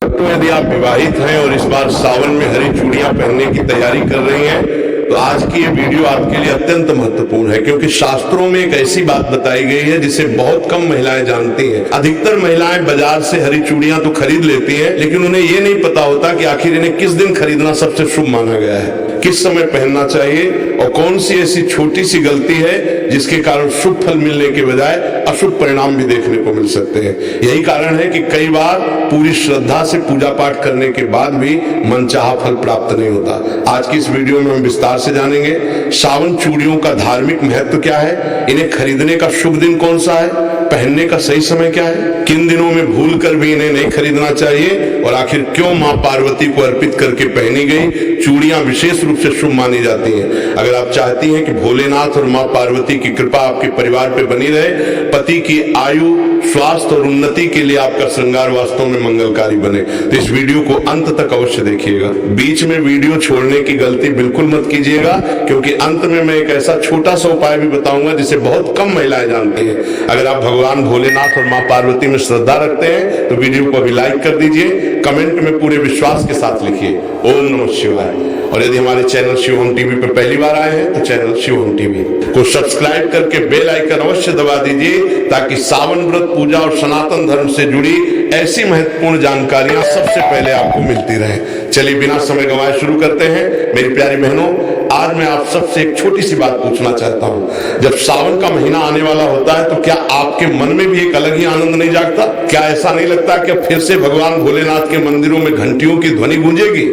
तो यदि आप विवाहित हैं और इस बार सावन में हरी चूड़ियां पहनने की तैयारी कर रही हैं तो आज की ये वीडियो आपके लिए अत्यंत महत्वपूर्ण है, क्योंकि शास्त्रों में एक ऐसी बात बताई गई है जिसे बहुत कम महिलाएं जानती हैं। अधिकतर महिलाएं बाजार से हरी चूड़ियां तो खरीद लेती हैं, लेकिन उन्हें ये नहीं पता होता कि आखिर इन्हें किस दिन खरीदना सबसे शुभ माना गया है, किस समय पहनना चाहिए और कौन सी ऐसी छोटी सी गलती है जिसके कारण शुभ फल मिलने के बजाय अशुभ परिणाम भी देखने को मिल सकते हैं। यही कारण है कि कई बार पूरी श्रद्धा से पूजा पाठ करने के बाद भी मनचाहा फल प्राप्त नहीं होता। आज की इस वीडियो में हम विस्तार से जानेंगे सावन चूड़ियों का धार्मिक महत्व क्या है, इन्हें खरीदने का शुभ दिन कौन सा है, पहनने का सही समय क्या है, किन दिनों में भूल कर भी इन्हें नहीं खरीदना चाहिए और आखिर क्यों मां पार्वती को अर्पित करके पहनी गई चूड़ियां विशेष रूप से शुभ मानी जाती हैं। अगर आप चाहती हैं कि भोलेनाथ और मां पार्वती की कृपा आपके परिवार पे बनी रहे, पति की आयु, स्वास्थ्य और उन्नति के लिए आपका श्रृंगार वास्तव में मंगलकारी बने, तो इस वीडियो को अंत तक अवश्य देखिएगा। बीच में वीडियो छोड़ने की गलती बिल्कुल मत कीजिएगा, क्योंकि अंत में मैं एक ऐसा छोटा सा उपाय भी बताऊंगा जिसे बहुत कम महिलाएं जानती हैं। अगर आप भगवान भोलेनाथ और मां पार्वती में श्रद्धा रखते हैं तो वीडियो को अभी लाइक कर दीजिए, कमेंट में पूरे विश्वास के साथ लिखिए ओम नमः शिवाय। और यदि हमारे चैनल शिव होम टीवी पर पहली बार आए हैं तो चैनल शिव होम टीवी को सब्सक्राइब करके बेल आइकन अवश्य दबा दीजिए, ताकि सावन व्रत, पूजा और सनातन धर्म से जुड़ी ऐसी महत्वपूर्ण जानकारियां सबसे पहले आपको मिलती रहें। चलिए बिना समय गंवाए शुरू करते हैं। मेरी प्यारी बहनों, आज मैं आप सबसे एक छोटी सी बात पूछना चाहता हूं। जब सावन का महीना आने वाला होता है तो क्या आपके मन में भी एक अलग ही आनंद नहीं जागता? क्या ऐसा नहीं लगता कि फिर से भगवान भोलेनाथ के मंदिरों में घंटियों की ध्वनि गूंजेगी,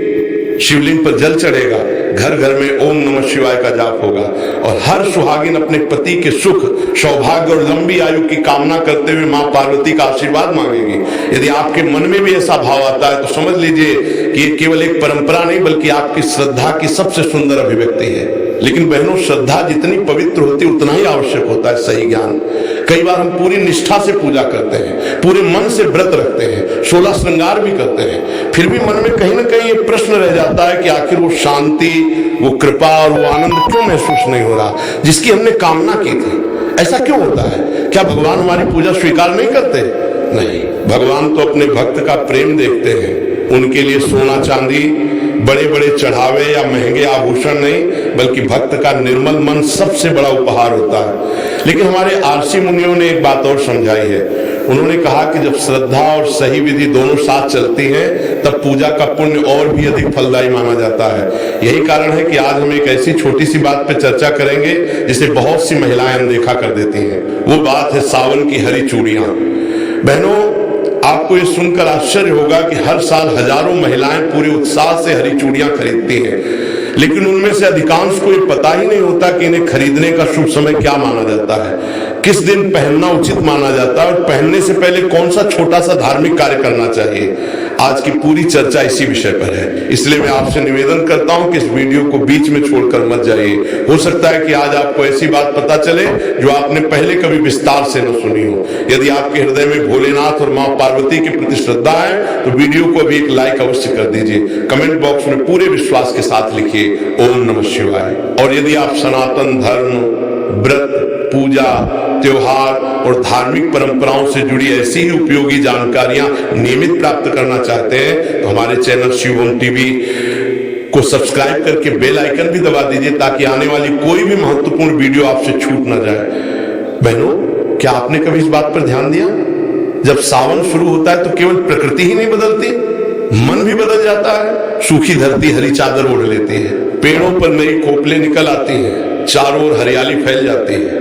शिवलिंग पर जल चढ़ेगा, घर घर में ओम नमः शिवाय का जाप होगा और हर सुहागिन अपने पति के सुख, सौभाग्य और लंबी आयु की कामना करते हुए मां पार्वती का आशीर्वाद मांगेगी। यदि आपके मन में भी ऐसा भाव आता है तो समझ लीजिए कि ये केवल एक परंपरा नहीं बल्कि आपकी श्रद्धा की सबसे सुंदर अभिव्यक्ति है। लेकिन बहनों, श्रद्धा जितनी पवित्र होती उतना ही आवश्यक होता है सही ज्ञान। कई बार हम पूरी निष्ठा से पूजा करते हैं, पूरे मन से व्रत रखते हैं, 16 श्रृंगार भी करते हैं, फिर भी मन में कहीं ना कहीं ये प्रश्न रह जाता है कि आखिर वो शांति, वो कृपा और वो आनंद क्यों महसूस नहीं हो रहा जिसकी हमने कामना की थी। ऐसा क्यों होता है? क्या भगवान हमारी पूजा स्वीकार नहीं करते? नहीं, भगवान तो अपने भक्त का प्रेम देखते हैं। उनके लिए सोना चांदी, बड़े बड़े चढ़ावे या महंगे आभूषण नहीं, बल्कि भक्त का निर्मल मन सबसे बड़ा उपहार होता है। लेकिन हमारे आरसी मुनियों ने एक बात और समझाई है। उन्होंने कहा कि जब श्रद्धा और सही विधि दोनों साथ चलती हैं तब पूजा का पुण्य और भी अधिक फलदायी माना जाता है। यही कारण है कि आज हम एक ऐसी छोटी सी बात पर चर्चा करेंगे जिसे बहुत सी महिलाएं अनदेखा कर देती हैं। वो बात है सावन की हरी चूड़ियां। बहनों, आपको ये सुनकर आश्चर्य होगा कि हर साल हजारों महिलाएं पूरे उत्साह से हरी चूड़ियां खरीदती हैं, लेकिन उनमें से अधिकांश को ये पता ही नहीं होता कि इन्हें खरीदने का शुभ समय क्या माना जाता है, किस दिन पहनना उचित माना जाता है और पहनने से पहले कौन सा छोटा सा धार्मिक कार्य करना चाहिए। आज की पूरी चर्चा इसी विषय पर है, इसलिए मैं आपसे निवेदन करता हूं कि इस वीडियो को बीच में छोड़कर मत जाइए। हो सकता है कि आज आपको ऐसी बात पता चले जो आपने पहले कभी विस्तार से न सुनी हो। यदि आपके हृदय में भोलेनाथ और मां पार्वती के प्रति श्रद्धा है तो वीडियो को भी एक लाइक अवश्य कर दीजिए। कमेंट बॉक्स में पूरे विश्वास के साथ लिखिए ओम नमः शिवाय। और यदि आप सनातन धर्म, व्रत, पूजा, त्योहार और धार्मिक परंपराओं से जुड़ी ऐसी ही उपयोगी जानकारियां नियमित प्राप्त करना चाहते हैं तो हमारे चैनल शिव होम टीवी को सब्सक्राइब करके बेल आइकन भी दबा दीजिए, ताकि आने वाली कोई भी महत्वपूर्ण वीडियो आपसे छूट ना जाए। बहनों, क्या आपने कभी इस बात पर ध्यान दिया? जब सावन शुरू होता है तो केवल प्रकृति ही नहीं बदलती, मन भी बदल जाता है। सूखी धरती हरी चादर ओढ़ लेती है, पेड़ों पर नई कोपलें निकल आती हैं, चारों ओर हरियाली फैल जाती है।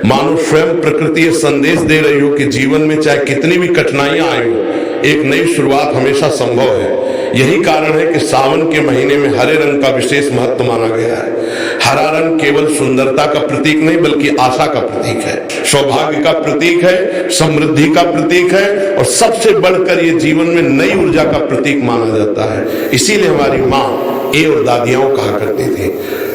मानो स्वयं प्रकृति ये संदेश दे रही हो कि जीवन में चाहे कितनी भी कठिनाइयां आई हो, एक नई शुरुआत हमेशा संभव है। यही कारण है कि सावन के महीने में हरे रंग का विशेष महत्व माना गया है। हरा रंग केवल सुंदरता का प्रतीक नहीं बल्कि आशा का प्रतीक है, सौभाग्य का प्रतीक है, समृद्धि का प्रतीक है और सबसे बढ़कर ये जीवन में नई ऊर्जा का प्रतीक माना जाता है। इसीलिए हमारी माँ और दादियां कहा करती थी,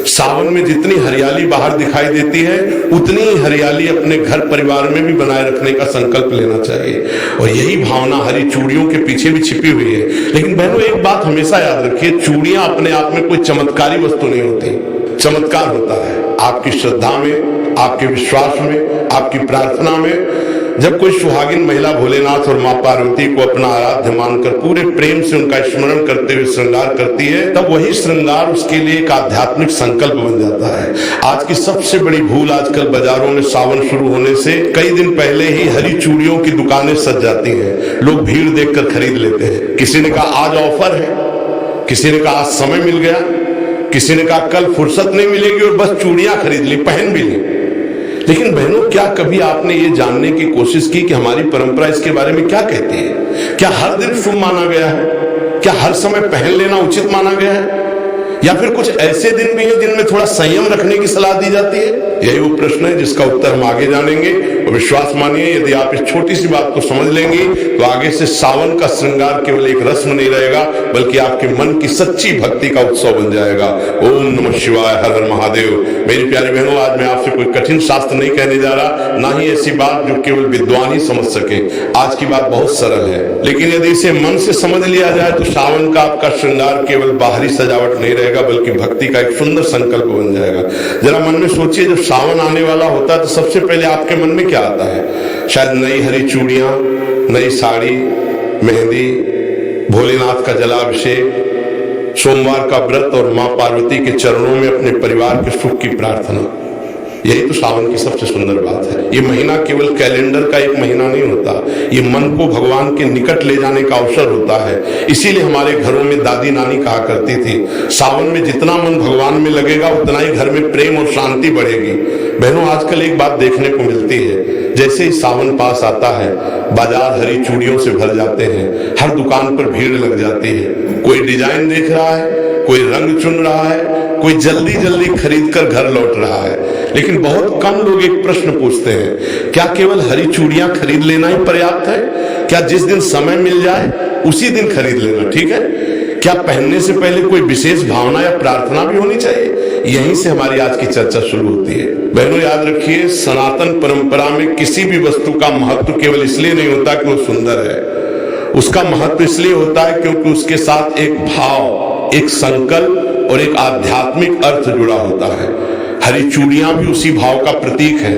सावन में जितनी हरियाली बाहर दिखाई देती है उतनी ही हरियाली अपने घर परिवार में भी बनाए रखने का संकल्प लेना चाहिए। और यही भावना हरी चूड़ियों के पीछे भी छिपी हुई है। लेकिन बहनों, एक बात हमेशा याद रखिए, चूड़ियां अपने आप में कोई चमत्कारी वस्तु नहीं होती। चमत्कार होता है आपकी श्रद्धा में, आपके विश्वास में, आपकी प्रार्थना में जब कोई सुहागिन महिला भोलेनाथ और मां पार्वती को अपना आराध्य मानकर पूरे प्रेम से उनका स्मरण करते हुए श्रृंगार करती है, तब वही श्रृंगार उसके लिए एक आध्यात्मिक संकल्प बन जाता है। आज की सबसे बड़ी भूल, आजकल बाजारों में सावन शुरू होने से कई दिन पहले ही हरी चूड़ियों की दुकानें सज जाती हैं। लोग भीड़ देखकर खरीद लेते हैं। किसी ने कहा आज ऑफर है, किसी ने कहा आज समय मिल गया, किसी ने कहा कल फुर्सत नहीं मिलेगी और बस चूड़ियां खरीद ली, पहन भी ली। लेकिन बहनों, क्या कभी आपने ये जानने की कोशिश की कि हमारी परंपरा इसके बारे में क्या कहती है? क्या हर दिन शुभ माना गया है? क्या हर समय पहन लेना उचित माना गया है? या फिर कुछ ऐसे दिन भी हैं जिनमें थोड़ा संयम रखने की सलाह दी जाती है? यही वो प्रश्न है जिसका उत्तर हम आगे जानेंगे। और विश्वास मानिए, यदि आप इस छोटी सी बात को समझ लेंगे तो आगे से सावन का श्रृंगार केवल एक रस्म नहीं रहेगा, बल्कि आपके मन की सच्ची भक्ति का उत्सव बन जाएगा। ओम नमः शिवाय, हर हर महादेव। मेरी प्यारी बहनों, आज मैं आपसे कोई कठिन शास्त्र नहीं कहने जा रहा, ना ही ऐसी बात जो केवल विद्वान ही समझ सके। आज की बात बहुत सरल है, लेकिन यदि इसे मन से समझ लिया जाए तो सावन का आपका श्रृंगार केवल बाहरी सजावट नहीं रहेगा, बल्कि भक्ति का एक सुंदर संकल्प बन जाएगा। जरा मन में सोचिए, जब सावन आने वाला होता है तो सबसे पहले आपके मन में क्या आता है? शायद नई हरी चूड़ियां, नई साड़ी, मेहंदी, भोलेनाथ का जलाभिषेक, सोमवार का व्रत और मां पार्वती के चरणों में अपने परिवार के सुख की प्रार्थना। यही तो सावन की सबसे सुंदर बात है। ये महीना केवल कैलेंडर का एक महीना नहीं होता, ये मन को भगवान के निकट ले जाने का अवसर होता है। इसीलिए हमारे घरों में दादी नानी कहा करती थी, सावन में जितना मन भगवान में लगेगा उतना ही घर में प्रेम और शांति बढ़ेगी। बहनों, आजकल एक बात देखने को मिलती है, जैसे ही सावन पास आता है बाजार हरी चूड़ियों से भर जाते हैं, हर दुकान पर भीड़ लग जाती है। कोई डिजाइन देख रहा है, कोई रंग चुन रहा है, कोई जल्दी जल्दी खरीद कर घर लौट रहा है। लेकिन बहुत कम लोग एक प्रश्न पूछते हैं, क्या केवल हरी चूड़ियां खरीद लेना ही पर्याप्त है? क्या जिस दिन समय मिल जाए उसी दिन खरीद लेना ठीक है? क्या पहनने से पहले कोई विशेष भावना या प्रार्थना भी होनी चाहिए? यहीं से हमारी आज की चर्चा शुरू होती है। बहनों, याद रखिए, सनातन परंपरा में किसी भी वस्तु का महत्व केवल इसलिए नहीं होता कि वो सुंदर है, उसका महत्व इसलिए होता है क्योंकि उसके साथ एक भाव, एक संकल्प और एक आध्यात्मिक अर्थ जुड़ा होता है। हरी चूड़ियां भी उसी भाव का प्रतीक है।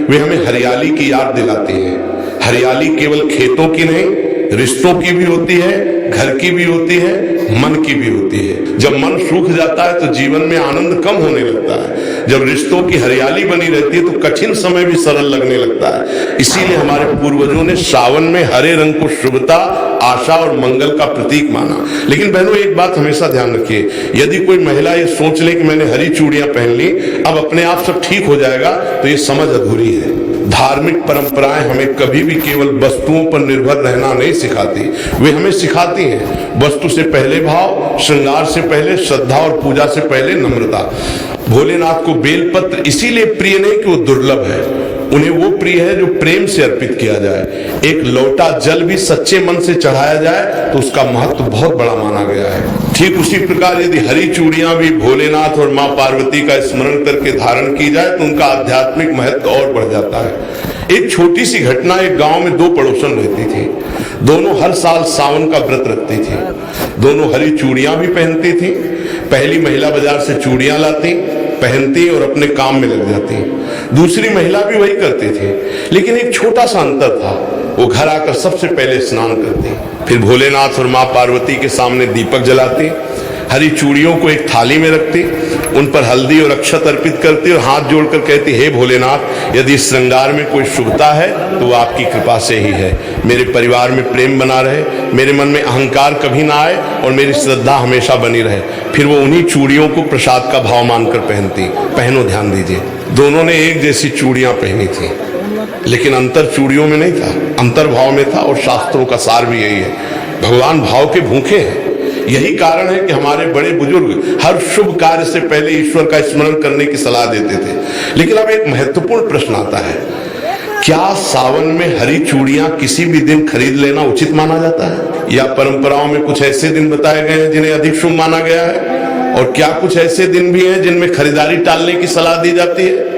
वे हमें हरियाली की याद दिलाती हैं। हरियाली केवल खेतों की नहीं, रिश्तों की भी होती है, घर की भी होती है, मन की भी होती है। जब मन सूख जाता है तो जीवन में आनंद कम होने लगता है। जब रिश्तों की हरियाली बनी रहती है तो कठिन समय भी सरल लगने लगता है। इसीलिए हमारे पूर्वजों ने सावन में हरे रंग को शुभता, आशा और मंगल का प्रतीक माना। लेकिन बहनों, एक बात हमेशा ध्यान रखिए, यदि कोई महिला ये सोच ले कि मैंने हरी चूड़ियां पहन ली, अब अपने आप सब ठीक हो जाएगा, तो ये समझ अधूरी है। धार्मिक परंपराएं हमें कभी भी केवल वस्तुओं पर निर्भर रहना नहीं सिखाती, वे हमें सिखाती हैं वस्तु से पहले भाव, श्रृंगार से पहले श्रद्धा और पूजा से पहले नम्रता। भोलेनाथ को बेलपत्र इसीलिए प्रिय नहीं कि वो दुर्लभ है, उन्हें वो प्रिय है जो प्रेम से अर्पित किया जाए। एक लोटा जल भी सच्चे मन से चढ़ाया जाए तो उसका महत्व बहुत बड़ा माना गया है। ठीक उसी प्रकार यदि हरी चूड़ियां भी भोलेनाथ और मां पार्वती का स्मरण करके धारण की जाए तो उनका आध्यात्मिक महत्व और बढ़ जाता है। एक छोटी सी घटना, एक गांव में दो पड़ोसन रहती थी। दोनों हर साल सावन का व्रत रखती थी। दोनों हरी चूड़ियां भी पहनती थी। पहली महिला बाजार से चूड़ियां लाती, पहनती और अपने काम में लग जाती। दूसरी महिला भी वही करती थी, लेकिन एक छोटा सा अंतर था, वो घर आकर सबसे पहले स्नान करती, फिर भोलेनाथ और मां पार्वती के सामने दीपक जलाती, हरी चूड़ियों को एक थाली में रखती, उन पर हल्दी और अक्षत अर्पित करती और हाथ जोड़कर कहती, हे भोलेनाथ, यदि इस श्रृंगार में कोई शुभता है तो वो आपकी कृपा से ही है। मेरे परिवार में प्रेम बना रहे, मेरे मन में अहंकार कभी ना आए और मेरी श्रद्धा हमेशा बनी रहे। फिर वो उन्हीं चूड़ियों को प्रसाद का भाव मानकर पहनती। पहनो, ध्यान दीजिए, दोनों ने एक जैसी चूड़ियां पहनी थी, लेकिन अंतर चूड़ियों में नहीं था, अंतर भाव में था। और शास्त्रों का सार भी यही है, भगवान भाव के भूखे हैं। यही कारण है कि हमारे बड़े बुजुर्ग हर शुभ कार्य से पहले ईश्वर का स्मरण करने की सलाह देते थे। लेकिन अब एक महत्वपूर्ण प्रश्न आता है, क्या सावन में हरी चूड़ियां किसी भी दिन खरीद लेना उचित माना जाता है, या परंपराओं में कुछ ऐसे दिन बताए गए हैं जिन्हें अधिक शुभ माना गया है, और क्या कुछ ऐसे दिन भी हैं जिनमें खरीदारी टालने की सलाह दी जाती है?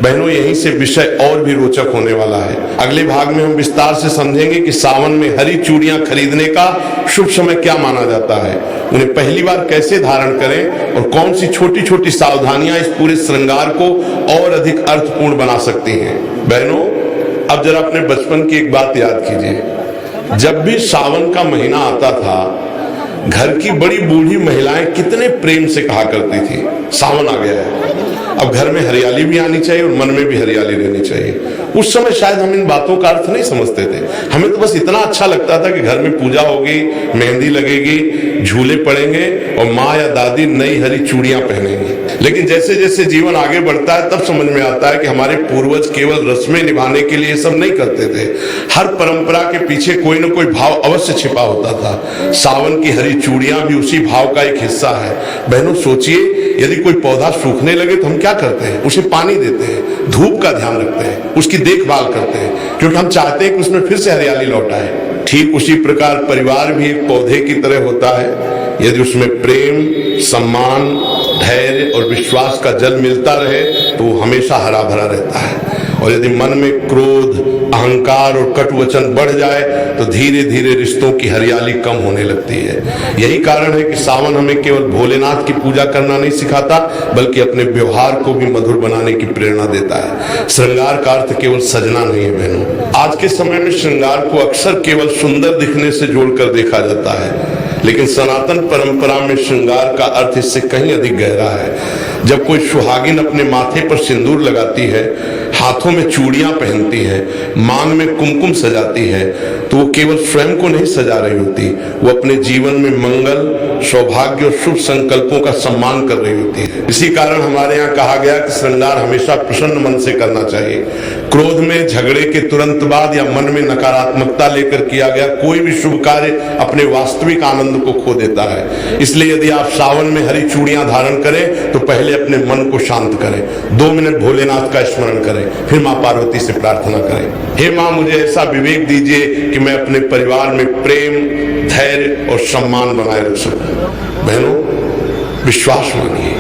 बहनों, यहीं से विषय और भी रोचक होने वाला है। अगले भाग में हम विस्तार से समझेंगे कि सावन में हरी चूड़ियां खरीदने का शुभ समय क्या माना जाता है, उन्हें पहली बार कैसे धारण करें और कौन सी छोटी छोटी सावधानियां इस पूरे श्रृंगार को और अधिक अर्थपूर्ण बना सकती हैं। बहनों, अब जरा अपने बचपन की एक बात याद कीजिए, जब भी सावन का महीना आता था, घर की बड़ी बूढ़ी महिलाएं कितने प्रेम से कहा करती थी, सावन आ गया है। अब घर में हरियाली भी आनी चाहिए और मन में भी हरियाली रहनी चाहिए। उस समय शायद हम इन बातों का अर्थ नहीं समझते थे, हमें तो बस इतना अच्छा लगता था कि घर में पूजा होगी, मेहंदी लगेगी, झूले पड़ेंगे और माँ या दादी नई हरी चूड़ियां पहनेंगी। लेकिन जैसे जैसे जीवन आगे बढ़ता है तब समझ में आता है कि हमारे पूर्वज केवल रस्में निभाने के लिए सब नहीं करते थे। हर परंपरा के पीछे कोई न कोई भाव अवश्य छिपा होता था। सावन की हरी चूड़ियां भी उसी भाव का एक हिस्सा है। बहनों सोचिए, यदि कोई पौधा सूखने लगे तो हम क्या करते हैं? उसे पानी देते हैं, धूप का ध्यान रखते हैं, उसकी देखभाल करते हैं, क्योंकि हम चाहते हैं कि उसमें फिर से हरियाली लौट आए। ठीक उसी प्रकार परिवार भी एक पौधे की तरह होता है। यदि उसमें प्रेम, सम्मान, धैर्य और विश्वास का जल मिलता रहे तो वो हमेशा हरा भरा रहता है। और यदि मन में क्रोध, अहंकार और कटु वचन बढ़ जाए तो धीरे धीरे रिश्तों की हरियाली कम होने लगती है। यही कारण है कि सावन हमें केवल भोलेनाथ की पूजा करना नहीं सिखाता, बल्कि अपने व्यवहार को भी मधुर बनाने की प्रेरणा देता है। श्रृंगार का अर्थ केवल सजना नहीं है बहनों। आज के समय में श्रृंगार को अक्सर केवल सुंदर दिखने से जोड़कर देखा जाता है, लेकिन सनातन परंपरा में श्रृंगार का अर्थ इससे कहीं अधिक गहरा है। जब कोई सुहागिन अपने माथे पर सिंदूर लगाती है, हाथों में चूड़ियां पहनती है, मांग में कुमकुम सजाती है, तो वो केवल स्वयं को नहीं सजा रही होती, वो अपने जीवन में मंगल, सौभाग्य और शुभ संकल्पों का सम्मान कर रही होती है। इसी कारण हमारे यहाँ कहा गया कि श्रृंगार हमेशा प्रसन्न मन से करना चाहिए। क्रोध में, झगड़े के तुरंत बाद या मन में नकारात्मकता लेकर किया गया कोई भी शुभ कार्य अपने वास्तविक आनंद को खो देता है। इसलिए यदि आप सावन में हरी चूड़ियां धारण करें तो पहले अपने मन को शांत करें, 2 मिनट भोलेनाथ का स्मरण करें, फिर माँ पार्वती से प्रार्थना करें, हे माँ मुझे ऐसा विवेक दीजिए कि मैं अपने परिवार में प्रेम, धैर्य और सम्मान बनाए रख सकूं। बहनों विश्वास मानिए,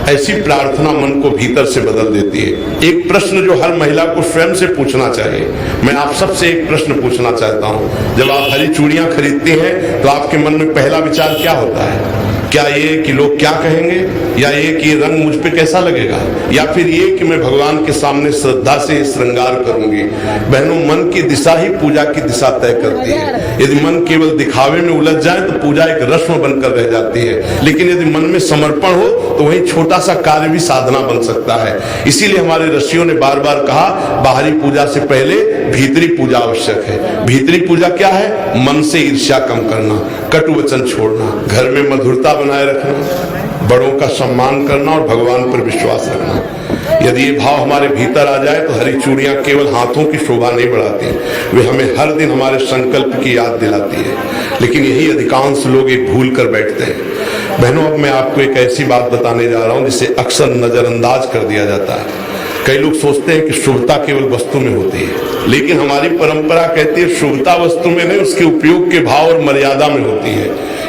ऐसी प्रार्थना मन को भीतर से बदल देती है। एक प्रश्न जो हर महिला को स्वयं से पूछना चाहिए, मैं आप सबसे एक प्रश्न पूछना चाहता हूं। जब आप हरी चूड़ियां खरीदती हैं तो आपके मन में पहला विचार क्या होता है? क्या ये कि लोग क्या कहेंगे, या ये कि ये रंग मुझ पे कैसा लगेगा, या फिर ये कि मैं भगवान के सामने श्रद्धा से श्रृंगार करूंगी? बहनों मन की दिशा ही पूजा की दिशा तय करती है। यदि मन केवल दिखावे में उलझ जाए तो पूजा एक रस्म बनकर रह जाती है, लेकिन यदि मन में समर्पण हो तो वही छोटा सा कार्य भी साधना बन सकता है। इसीलिए हमारे ऋषियों ने बार बार कहा, बाहरी पूजा से पहले भीतरी पूजा आवश्यक है। भीतरी पूजा क्या है? मन से ईर्ष्या कम करना, कटु वचन छोड़ना, घर में मधुरता बनाए रखना, बड़ों का सम्मान करना और भगवान पर विश्वास रखना। यदि ये भाव हमारे भीतर आ जाए तो हरी चूड़ियां केवल हाथों की शोभा नहीं बढ़ाती, वे हमें हर दिन हमारे संकल्प की याद दिलाती है। लेकिन यही अधिकांश लोग एक भूल कर बैठते हैं। बहनों अब मैं आपको एक ऐसी बात बताने जा रहा हूं जिसे अक्सर नजरअंदाज कर दिया जाता है। कई लोग सोचते हैं कि शुभता केवल वस्तु में होती है, लेकिन हमारी परंपरा कहती है शुभता वस्तु में नहीं, उसके उपयोग के भाव और मर्यादा में होती है।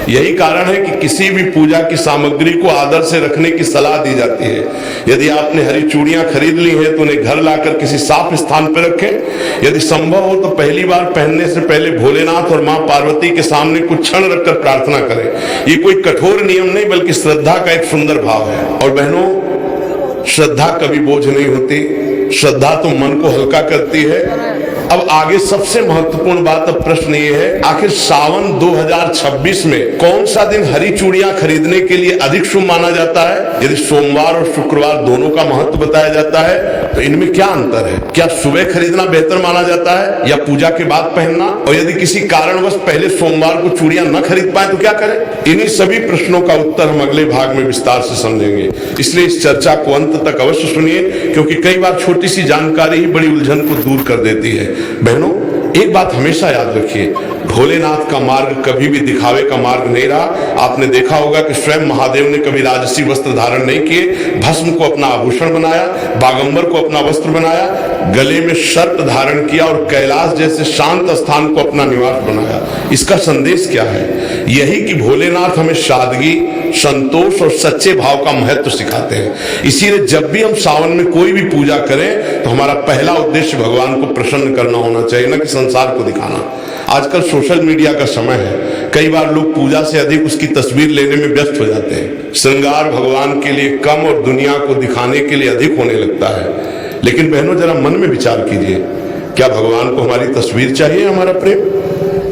यही कारण है कि किसी भी पूजा की सामग्री को आदर से रखने की सलाह दी जाती है। यदि आपने हरी चूड़ियां खरीद ली हैं तो उन्हें घर लाकर किसी साफ स्थान पर रखें। यदि संभव हो तो पहली बार पहनने से पहले भोलेनाथ और मां पार्वती के सामने कुछ क्षण रखकर प्रार्थना करें। ये कोई कठोर नियम नहीं, बल्कि श्रद्धा का एक सुंदर भाव है। और बहनों श्रद्धा कभी बोझ नहीं होती, श्रद्धा तो मन को हल्का करती है। अब आगे सबसे महत्वपूर्ण बात, अब प्रश्न ये है, आखिर सावन 2026 में कौन सा दिन हरी चूड़ियां खरीदने के लिए अधिक शुभ माना जाता है? यदि सोमवार और शुक्रवार दोनों का महत्व बताया जाता है तो इनमें क्या अंतर है? क्या सुबह खरीदना बेहतर माना जाता है या पूजा के बाद पहनना? और यदि किसी कारणवश पहले सोमवार को चूड़ियां न खरीद पाए तो क्या करें? इन्हीं सभी प्रश्नों का उत्तर हम अगले भाग में विस्तार से समझेंगे। इसलिए इस चर्चा को अंत तक अवश्य सुनिए, क्योंकि कई बार छोटी सी जानकारी ही बड़ी उलझन को दूर कर देती है। बहनों एक बात हमेशा याद रखिए, भोलेनाथ का मार्ग कभी भी दिखावे का मार्ग नहीं रहा। आपने देखा होगा कि स्वयं महादेव ने कभी राजसी वस्त्र धारण नहीं किए, भस्म को अपना आभूषण बनाया, बागंबर को अपना वस्त्र बनाया, गले में सर्प धारण किया और कैलाश जैसे शांत स्थान को अपना निवास बनाया। इसका संदेश क्या है? यही कि भोलेनाथ हमें सादगी, संतोष और सच्चे भाव का महत्व सिखाते हैं। इसीलिए जब भी हम सावन में कोई भी पूजा करें तो हमारा पहला उद्देश्य भगवान को प्रसन्न करना होना चाहिए, न कि संसार को दिखाना। आजकल सोशल मीडिया का समय है, कई बार लोग पूजा से अधिक उसकी तस्वीर लेने में व्यस्त हो जाते हैं। श्रृंगार भगवान के लिए कम और दुनिया को दिखाने के लिए अधिक होने लगता है। लेकिन बहनों जरा मन में विचार कीजिए, क्या भगवान को हमारी तस्वीर चाहिए, हमारा प्रेम?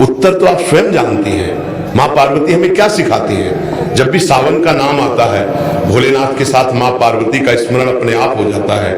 उत्तर तो आप स्वयं जानती हैं। माँ पार्वती हमें क्या सिखाती हैं? जब भी सावन का नाम आता है, भोलेनाथ के साथ माँ पार्वती का स्मरण अपने आप हो जाता है।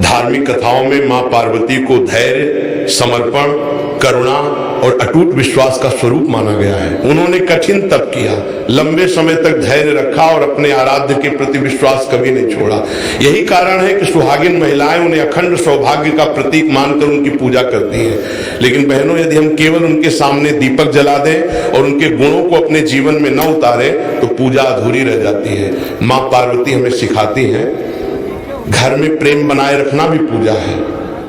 धार्मिक कथाओं में माँ पार्वती को धैर्य, समर्पण, करुणा और अटूट विश्वास का स्वरूप माना गया है। उन्होंने कठिन तप किया, लंबे समय तक धैर्य रखा और अपने आराध्य के प्रति विश्वास कभी नहीं छोड़ा। यही कारण है कि सुहागिन महिलाएं उन्हें अखंड सौभाग्य का प्रतीक मानकर उनकी पूजा करती हैं। लेकिन बहनों, यदि हम केवल उनके सामने दीपक जला दें और उनके गुणों को अपने जीवन में न उतारें तो पूजा अधूरी रह जाती है। माँ पार्वती हमें सिखाती हैं, घर में प्रेम बनाए रखना भी पूजा है,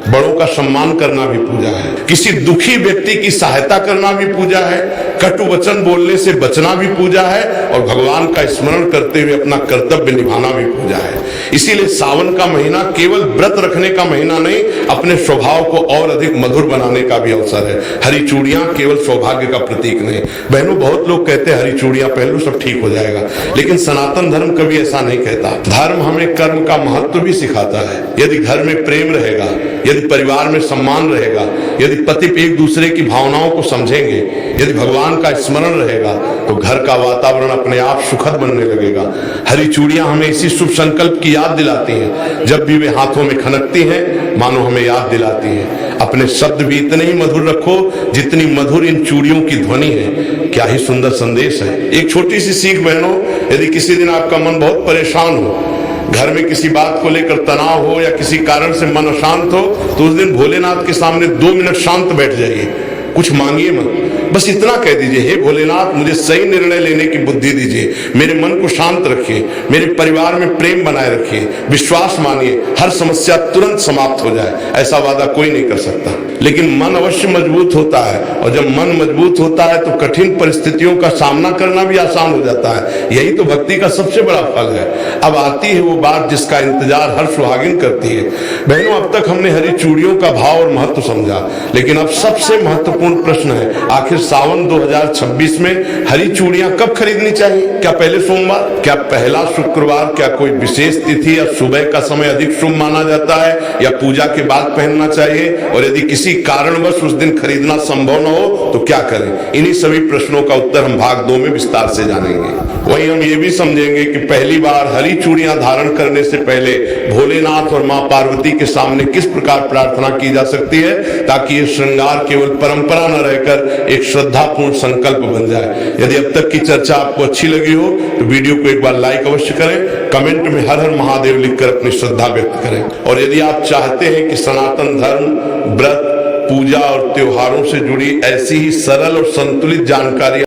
बड़ों का सम्मान करना भी पूजा है, किसी दुखी व्यक्ति की सहायता करना भी पूजा है, कटु वचन बोलने से बचना भी पूजा है और भगवान का स्मरण करते हुए अपना कर्तव्य निभाना भी पूजा है। इसीलिए सावन का महीना केवल व्रत रखने का महीना नहीं, अपने स्वभाव को और अधिक मधुर बनाने का भी अवसर है। हरी चूड़ियां केवल सौभाग्य का प्रतीक नहीं। बहनों, बहुत लोग कहते हैं हरी चूड़ियां पहन लो सब ठीक हो जाएगा, लेकिन सनातन धर्म कभी ऐसा नहीं कहता। धर्म हमें कर्म का महत्व भी सिखाता है। यदि घर में प्रेम रहेगा, यदि परिवार में सम्मान रहेगा, यदि पति एक दूसरे की भावनाओं को समझेंगे, यदि भगवान का स्मरण रहेगा तो घर का वातावरण अपने आप सुखद बनने लगेगा। हरी चूड़ियां हमें इसी शुभ संकल्प की याद दिलाती हैं। जब भी वे हाथों में खनकती हैं, मानो हमें याद दिलाती हैं, अपने शब्द भी इतने ही मधुर रखो जितनी मधुर इन चूड़ियों की ध्वनि है। क्या ही सुंदर संदेश है। एक छोटी सी सीख बहनों, यदि किसी दिन आपका मन बहुत परेशान हो, घर में किसी बात को लेकर तनाव हो या किसी कारण से मन अशांत हो, तो उस दिन भोलेनाथ के सामने 2 मिनट शांत बैठ जाइए, कुछ मांगिए मत, बस इतना कह दीजिए, हे भोलेनाथ मुझे सही निर्णय लेने की बुद्धि दीजिए, मेरे मन को शांत रखिए, मेरे परिवार में प्रेम बनाए रखिए, विश्वास मानिए, हर समस्या तुरंत समाप्त हो जाए। ऐसा वादा कोई नहीं कर सकता, लेकिन मन अवश्य मजबूत होता है और जब मन मजबूत होता है तो कठिन परिस्थितियों का सामना करना भी आसान हो जाता है। यही तो भक्ति का सबसे बड़ा फल है। अब आती है वो बात जिसका इंतजार हर सुहागिन करती है। बहनों, अब तक हमने हरी चूड़ियों का भाव और महत्व समझा, लेकिन अब सबसे महत्वपूर्ण प्रश्न है, आखिर सावन 2026 में हरी चूड़ियां कब खरीदनी चाहिए? क्या पहले सोमवार, क्या पहला शुक्रवार, क्या कोई विशेष तिथि या सुबह का समय अधिक शुभ माना जाता है, या पूजा के बाद पहनना चाहिए? और यदि किसी कारणवश उस दिन खरीदना संभव न हो तो क्या करें? इन्हीं सभी प्रश्नों का उत्तर हम भाग 2 में विस्तार से जानेंगे। वहीं हम ये भी समझेंगे कि पहली बार हरी चूड़ियां धारण करने से पहले भोलेनाथ और मां पार्वती के सामने किस प्रकार प्रार्थना की जा सकती है, ताकि ये श्रृंगार केवल परंपरा न रहकर एक श्रद्धापूर्ण संकल्प बन जाए। यदि अब तक की चर्चा आपको अच्छी लगी हो तो वीडियो को एक बार लाइक अवश्य करें, कमेंट में हर हर महादेव लिखकर अपनी श्रद्धा व्यक्त करें। और यदि आप चाहते हैं कि सनातन धर्म, व्रत, पूजा और त्योहारों से जुड़ी ऐसी ही सरल और संतुलित जानकारी